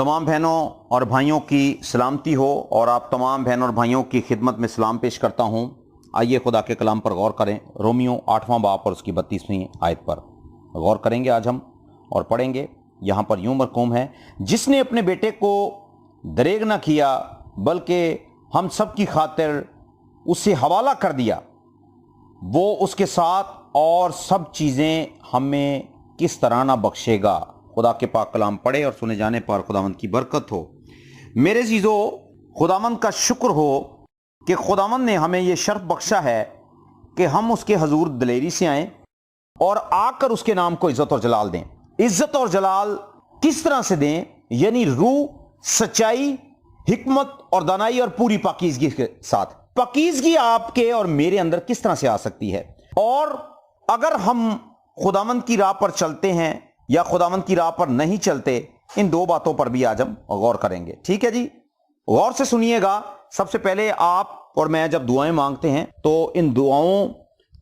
तमाम बहनों और भाइयों की सलामती हो और आप तमाम बहनों और भाइयों की खिदमत में सलाम पेश करता हूँ। आइए खुदा के कलाम पर गौर करें। रोमियो 8वां बाब और उसकी 32वीं आयत पर गौर करेंगे आज हम और पढ़ेंगे। यहाँ पर यूं मरकूम है, जिसने अपने बेटे को दरेग न किया बल्कि हम सब की खातिर उसे हवाला कर दिया, वो उसके साथ और सब चीज़ें हमें किस तरह ना बख्शेगा। खुदा के पाक कलाम पढ़े और सुने जाने पर खुदावंद की बरकत हो। मेरे चीज़ों, खुदावंद का शुक्र हो कि खुदावंद ने हमें ये शर्फ बख्शा है कि हम उसके हजूर दलेरी से आएं और आकर उसके नाम को इज्जत और जलाल दें। इज्जत और जलाल किस तरह से दें? यानी रूह, सच्चाई, हिकमत और दानाई और पूरी पाकीज़गी के साथ। पाकीज़गी आपके और मेरे अंदर किस तरह से आ सकती है? और अगर हम खुदावंद की राह पर चलते हैं या खुदावंद की राह पर नहीं चलते, इन दो बातों पर भी आज हम गौर करेंगे। ठीक है जी, गौर से सुनिएगा। सबसे पहले आप और मैं जब दुआएं मांगते हैं तो इन दुआओं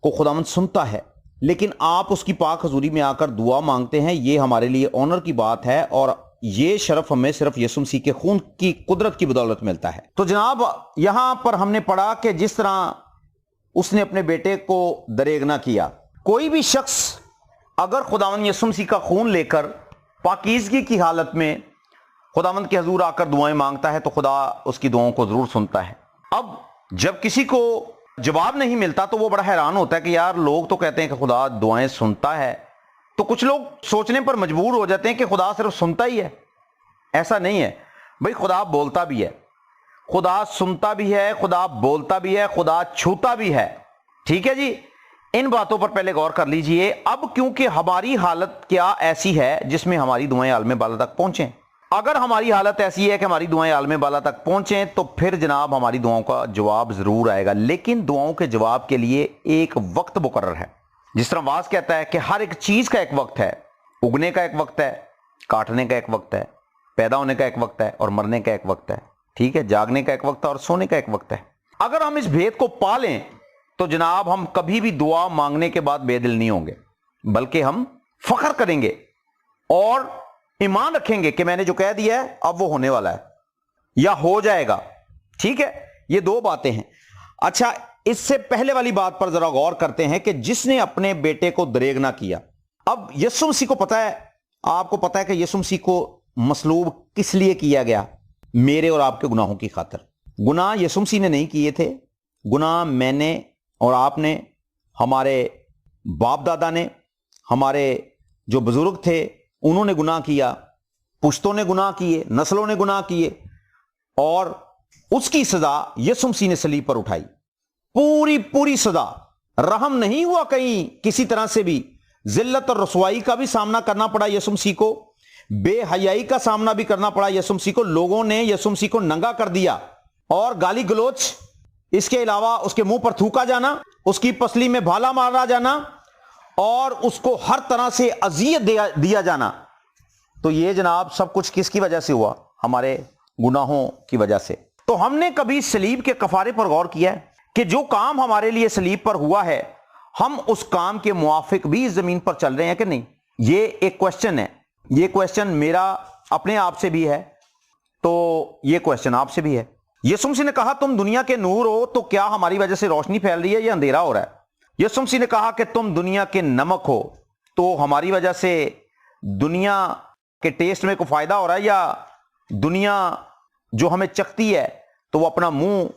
को खुदावंद सुनता है, लेकिन आप उसकी पाक हजूरी में आकर दुआ मांगते हैं, ये हमारे लिए ऑनर की बात है और ये शरफ हमें सिर्फ यीशु मसीह के खून की कुदरत की बदौलत मिलता है। तो जनाब, यहां पर हमने पढ़ा कि जिस तरह उसने अपने बेटे को दरेग ना किया। कोई भी शख्स अगर खुदावंद यीशु मसीह का खून लेकर पाकीज़गी की हालत में खुदावंद के हजूर आकर दुआएं मांगता है तो खुदा उसकी दुआओं को जरूर सुनता है। अब जब किसी को जवाब नहीं मिलता तो वो बड़ा हैरान होता है कि यार, लोग तो कहते हैं कि खुदा दुआएं सुनता है, तो कुछ लोग सोचने पर मजबूर हो जाते हैं कि खुदा सिर्फ सुनता ही है। ऐसा नहीं है भाई, खुदा बोलता भी है, खुदा सुनता भी है, खुदा बोलता भी है, खुदा छूता भी है। ठीक है जी, इन बातों पर पहले गौर कर लीजिए। अब क्योंकि हमारी हालत क्या ऐसी है जिसमें हमारी दुआएं आलम बाला तक पहुंचें। अगर हमारी हालत ऐसी है कि हमारी दुआएं आलम बाला तक पहुंचें तो फिर जनाब हमारी दुआओं का जवाब जरूर आएगा, लेकिन दुआओं के जवाब के लिए एक वक्त मुकर्रर है। जिस तरह वाज कहता है कि हर एक चीज का एक वक्त है। उगने का एक वक्त है, काटने का एक वक्त है, पैदा होने का एक वक्त है और मरने का एक वक्त है। ठीक है, जागने का एक वक्त है और सोने का एक वक्त है। अगर हम इस भेद को पा लें तो जनाब हम कभी भी दुआ मांगने के बाद बेदिल नहीं होंगे, बल्कि हम फख्र करेंगे और ईमान रखेंगे कि मैंने जो कह दिया है अब वो होने वाला है या हो जाएगा। ठीक है, ये दो बातें हैं। अच्छा, इससे पहले वाली बात पर जरा गौर करते हैं कि जिसने अपने बेटे को दरेग ना किया। अब यीशु मसीह को पता है, आपको पता है कि यीशु मसीह को मसलूब किस लिए किया गया? मेरे और आपके गुनाहों की खातिर। गुनाह यीशु मसीह ने नहीं किए थे, गुनाह मैंने और आपने, हमारे बाप दादा ने, हमारे जो बुजुर्ग थे उन्होंने गुनाह किया, पुश्तों ने गुनाह किए, नस्लों ने गुनाह किए और उसकी सजा यीशु मसीह ने सलीब पर उठाई। पूरी पूरी सजा। रहम नहीं हुआ कहीं किसी तरह से भी। जिल्लत और रसवाई का भी सामना करना पड़ा यीशु मसीह को, बेहयाई का सामना भी करना पड़ा यीशु मसीह को। लोगों ने यीशु मसीह को नंगा कर दिया और गाली गलोच, इसके अलावा उसके मुंह पर थूका जाना, उसकी पसली में भाला मारा जाना और उसको हर तरह से अजियत दिया जाना। तो ये जनाब सब कुछ किसकी वजह से हुआ? हमारे गुनाहों की वजह से। तो हमने कभी सलीब के कफारे पर गौर किया है कि जो काम हमारे लिए सलीब पर हुआ है, हम उस काम के मुआफिक भी इस जमीन पर चल रहे हैं कि नहीं? ये एक क्वेश्चन है। ये क्वेश्चन मेरा अपने आप से भी है, तो ये क्वेश्चन आपसे भी है। यीशु मसीह ने कहा तुम दुनिया के नूर हो, तो क्या हमारी वजह से रोशनी फैल रही है या अंधेरा हो रहा है? यीशु मसीह ने कहा कि तुम दुनिया के नमक हो, तो हमारी वजह से दुनिया के टेस्ट में कोई फायदा हो रहा है या दुनिया जो हमें चखती है तो वो अपना मुंह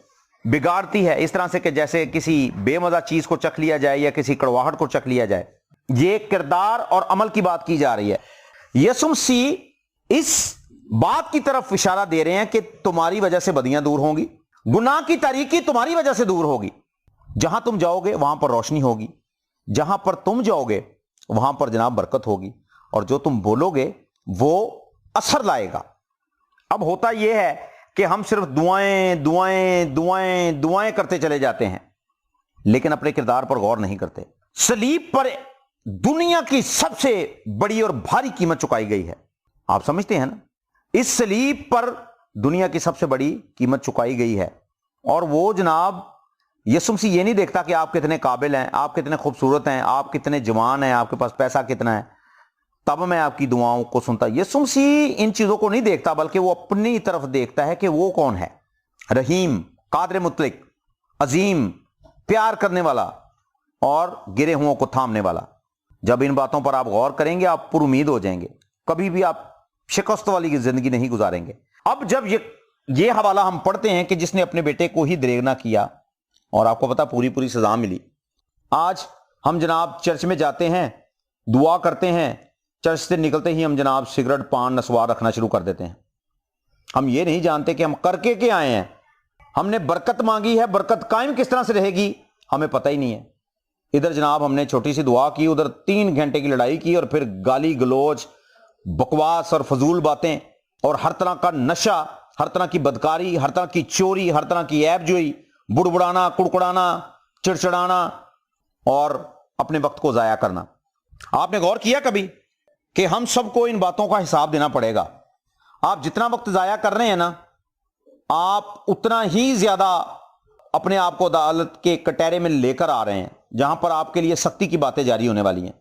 बिगाड़ती है इस तरह से कि जैसे किसी बेमजा चीज को चख लिया जाए या किसी कड़वाहट को चख लिया जाए। ये किरदार और अमल की बात की जा रही है। यीशु मसीह इस बात की तरफ इशारा दे रहे हैं कि तुम्हारी वजह से बदियां दूर होंगी, गुनाह की तारीकी तुम्हारी वजह से दूर होगी। जहां तुम जाओगे वहां पर रोशनी होगी, जहां पर तुम जाओगे वहां पर जनाब बरकत होगी और जो तुम बोलोगे वो असर लाएगा। अब होता यह है कि हम सिर्फ दुआएं दुआएं दुआएं दुआएं करते चले जाते हैं, लेकिन अपने किरदार पर गौर नहीं करते। सलीब पर दुनिया की सबसे बड़ी और भारी कीमत चुकाई गई है। आप समझते हैं ना? इस सलीब पर दुनिया की सबसे बड़ी कीमत चुकाई गई है। और वो जनाब यीशु मसीह ये नहीं देखता कि आप कितने काबिल हैं, आप कितने खूबसूरत हैं, आप कितने जवान हैं, आपके पास पैसा कितना है। تب میں آپ کی دعاؤں کو سنتا. یسوع مسیح ان چیزوں کو نہیں دیکھتا بلکہ وہ اپنی طرف دیکھتا ہے کہ وہ کون ہے. رحیم، قادر مطلق، عظیم، پیار کرنے والا اور گرے ہوں کو تھامنے والا. جب ان باتوں پر آپ غور کریں گے آپ پر امید ہو جائیں گے، کبھی بھی آپ شکست والی زندگی نہیں گزاریں گے. اب جب یہ حوالہ ہم پڑھتے ہیں کہ جس نے اپنے بیٹے کو ہی دریغ نہ کیا اور آپ کو پتا پوری سزا ملی. آج ہم جناب چرچ میں جاتے ہیں، دعا کرتے ہیں، چرچ سے نکلتے ہی ہم جناب سگریٹ، پان، نسوار رکھنا شروع کر دیتے ہیں. ہم یہ نہیں جانتے کہ ہم کر کے کیا آئے ہیں. ہم نے برکت مانگی ہے، برکت قائم کس طرح سے رہے گی ہمیں پتہ ہی نہیں ہے. ادھر جناب ہم نے چھوٹی سی دعا کی، ادھر 3 گھنٹے کی لڑائی کی اور پھر گالی گلوچ، بکواس اور فضول باتیں اور ہر طرح کا نشہ، ہر طرح کی بدکاری، ہر طرح کی چوری، ہر طرح کی عیب جوئی، بڑبڑانا، کڑکڑانا، چڑچڑانا اور اپنے وقت کو ضائع کرنا. آپ نے غور کیا کبھی کہ ہم سب کو ان باتوں کا حساب دینا پڑے گا. آپ جتنا وقت ضائع کر رہے ہیں نا، آپ اتنا ہی زیادہ اپنے آپ کو عدالت کے کٹہرے میں لے کر آ رہے ہیں جہاں پر آپ کے لیے سختی کی باتیں جاری ہونے والی ہیں.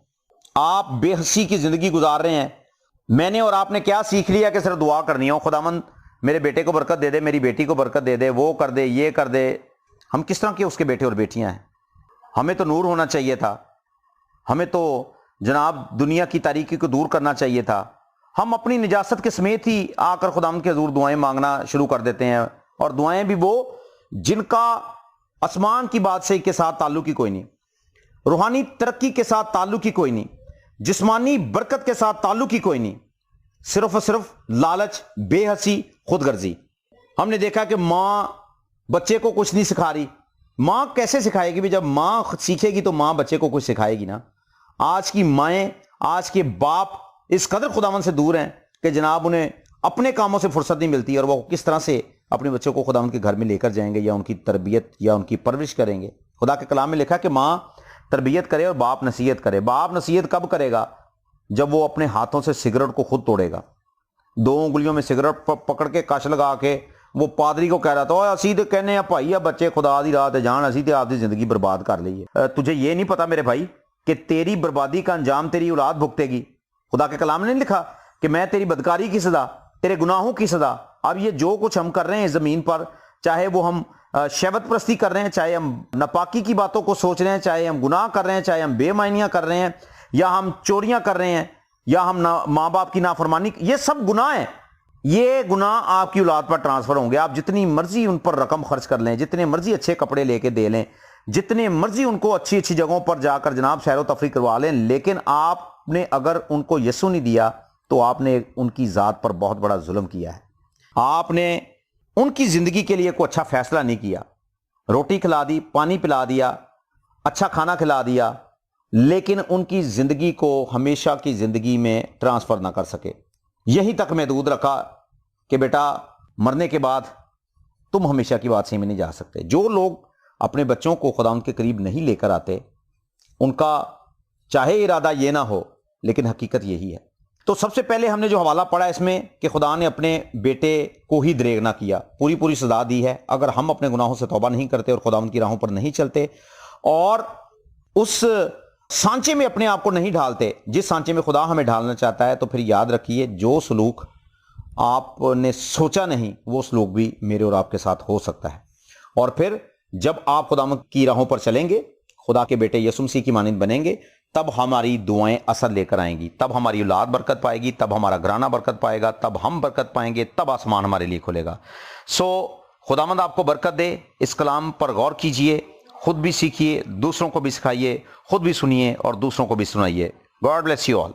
آپ بے حسی کی زندگی گزار رہے ہیں. میں نے اور آپ نے کیا سیکھ لیا کہ صرف دعا کرنی ہو، خداوند میرے بیٹے کو برکت دے دے، میری بیٹی کو برکت دے دے، وہ کر دے، یہ کر دے. ہم کس طرح کے اس کے بیٹے اور بیٹیاں ہیں؟ ہمیں تو نور ہونا چاہیے تھا، ہمیں تو جناب دنیا کی تاریکی کو دور کرنا چاہیے تھا. ہم اپنی نجاست کے سمیت ہی آ کر خداوند کے حضور دعائیں مانگنا شروع کر دیتے ہیں، اور دعائیں بھی وہ جن کا آسمان کی بادشاہی کے ساتھ تعلق ہی کوئی نہیں، روحانی ترقی کے ساتھ تعلق ہی کوئی نہیں، جسمانی برکت کے ساتھ تعلق ہی کوئی نہیں. صرف اور صرف لالچ، بے حسی، خود غرضی. ہم نے دیکھا کہ ماں بچے کو کچھ نہیں سکھا رہی. ماں کیسے سکھائے گی بھی؟ جب ماں سیکھے گی تو ماں بچے کو کچھ سکھائے گی نا. آج کی مائیں، آج کے باپ اس قدر خداوند سے دور ہیں کہ جناب انہیں اپنے کاموں سے فرصت نہیں ملتی، اور وہ کس طرح سے اپنے بچوں کو خداوند کے گھر میں لے کر جائیں گے یا ان کی تربیت یا ان کی پرورش کریں گے. خدا کے کلام میں لکھا کہ ماں تربیت کرے اور باپ نصیحت کرے. باپ نصیحت کب کرے گا؟ جب وہ اپنے ہاتھوں سے سگریٹ کو خود توڑے گا. 2 انگلیوں میں سگریٹ پکڑ کے کش لگا کے وہ پادری کو کہہ رہا تھا، اسی تو کہنے ہیں بھائی بچے خدا دی رات جان، اسی تے آپ دی زندگی برباد کر لئیے. تجھے یہ نہیں پتا میرے بھائی کہ تیری بربادی کا انجام تیری اولاد بھگتے گی. خدا کے کلام نے نہیں لکھا کہ میں تیری بدکاری کی سزا، تیرے گناہوں کی سزا. اب یہ جو کچھ ہم کر رہے ہیں زمین پر، چاہے وہ ہم شہوت پرستی کر رہے ہیں، چاہے ہم ناپاکی کی باتوں کو سوچ رہے ہیں، چاہے ہم گناہ کر رہے ہیں، چاہے ہم بے معنیاں کر رہے ہیں، یا ہم چوریاں کر رہے ہیں، یا ہم ماں باپ کی نافرمانی، یہ سب گناہ ہیں. یہ گناہ آپ کی اولاد پر ٹرانسفر ہوں گے. آپ جتنی مرضی ان پر رقم خرچ کر لیں، جتنے مرضی اچھے کپڑے لے کے دے لیں، جتنے مرضی ان کو اچھی اچھی جگہوں پر جا کر جناب سیر و تفریح کروا لیں، لیکن آپ نے اگر ان کو یسوع نہیں دیا تو آپ نے ان کی ذات پر بہت بڑا ظلم کیا ہے. آپ نے ان کی زندگی کے لیے کوئی اچھا فیصلہ نہیں کیا. روٹی کھلا دی، پانی پلا دیا، اچھا کھانا کھلا دیا، لیکن ان کی زندگی کو ہمیشہ کی زندگی میں ٹرانسفر نہ کر سکے. یہی تک محدود رکھا کہ بیٹا مرنے کے بعد تم ہمیشہ کی بادشاہی میں نہیں جا سکتے. جو لوگ اپنے بچوں کو خداوند کے قریب نہیں لے کر آتے، ان کا چاہے ارادہ یہ نہ ہو لیکن حقیقت یہی ہے. تو سب سے پہلے ہم نے جو حوالہ پڑھا اس میں کہ خدا نے اپنے بیٹے کو ہی دریغ نہ کیا، پوری سزا دی ہے. اگر ہم اپنے گناہوں سے توبہ نہیں کرتے اور خداوند کی راہوں پر نہیں چلتے اور اس سانچے میں اپنے آپ کو نہیں ڈھالتے جس سانچے میں خدا ہمیں ڈھالنا چاہتا ہے، تو پھر یاد رکھیے جو سلوک آپ نے سوچا نہیں وہ سلوک بھی میرے اور آپ کے ساتھ ہو سکتا ہے. اور پھر جب آپ خداوند کی راہوں پر چلیں گے، خدا کے بیٹے یسوع مسیح کی مانند بنیں گے، تب ہماری دعائیں اثر لے کر آئیں گی، تب ہماری اولاد برکت پائے گی، تب ہمارا گھرانہ برکت پائے گا، تب ہم برکت پائیں گے، تب آسمان ہمارے لیے کھلے گا. خداوند آپ کو برکت دے. اس کلام پر غور کیجئے، خود بھی سیکھیے، دوسروں کو بھی سکھائیے، خود بھی سنیے اور دوسروں کو بھی سنائیے. God bless you all.